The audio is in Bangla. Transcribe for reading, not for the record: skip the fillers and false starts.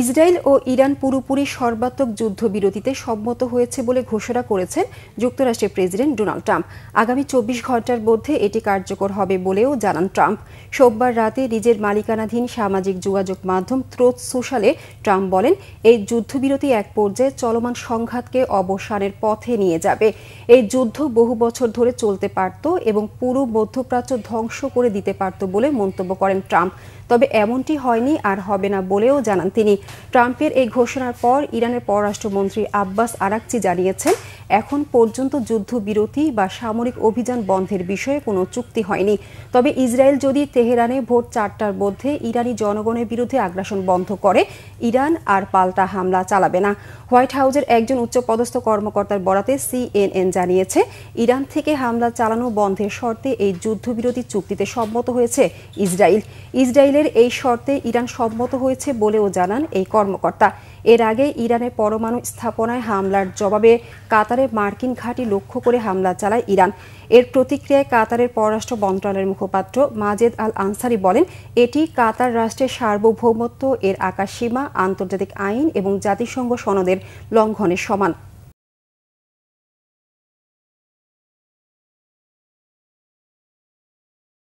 ইসরায়েল ও ইরান পুরোপুরি সর্বাত্মক যুদ্ধবিরতিতে সম্মত হয়েছে বলে ঘোষণা করেছেন যুক্তরাষ্ট্রের প্রেসিডেন্ট ডোনাল্ড ট্রাম্প। আগামী ২৪ ঘণ্টার মধ্যে এটি কার্যকর হবে বলেও জানান ট্রাম্প। সোমবার রাতে নিজের মালিকানাধীন সামাজিক যোগাযোগ মাধ্যম ট্রুথ সোশ্যালে ট্রাম্প বলেন, এই যুদ্ধবিরতি এক পর্যায়ে চলমান সংঘাতকে অবসানের পথে নিয়ে যাবে। এই যুদ্ধ বহু বছর ধরে চলতে পারত এবং পুরো মধ্যপ্রাচ্য ধ্বংস করে দিতে পারত বলে মন্তব্য করেন ট্রাম্প। তবে এমনটি হয়নি আর হবে না বলেও জানান তিনি। ট্রাম্পের এই ঘোষণার পর ইরানের পররাষ্ট্রমন্ত্রী আব্বাস আরাকচি জানিয়েছেন, এখন পর্যন্ত যুদ্ধবিরতি বা সামরিক অভিযান বন্ধের বিষয়ে কোনো চুক্তি হয়নি। তবে ইসরায়েল যদি তেহরানে ভোর ৪টার মধ্যে ইরানি জনগণের বিরুদ্ধে আগ্রাসন বন্ধ করে, ইরান আর পাল্টা হামলা চালাবে না। হোয়াইট হাউসের একজন উচ্চপদস্থ কর্মকর্তার বরাতে CNN জানিয়েছে, ইরান থেকে হামলা চালানো বন্ধের শর্তে এই যুদ্ধবিরতি চুক্তিতে সম্মত হয়েছে ইসরায়েল। ইসরায়েলের এই শর্তে ইরান সম্মত হয়েছে বলেও জানান এই কর্মকর্তা। এর আগে ইরানের পরমাণু স্থাপনায় হামলার জবাবে কাতারের মার্কিন ঘাঁটি লক্ষ্য করে হামলা চালায় ইরান। এর প্রতিক্রিয়ায় কাতারের পররাষ্ট্র মন্ত্রণালয়ের মুখপাত্র মাজেদ আল আনসারি বলেন, এটি কাতার রাষ্ট্রের সার্বভৌমত্ব, এর আকাশসীমা, আন্তর্জাতিক আইন এবং জাতিসংঘ সনদের লঙ্ঘনের সমান।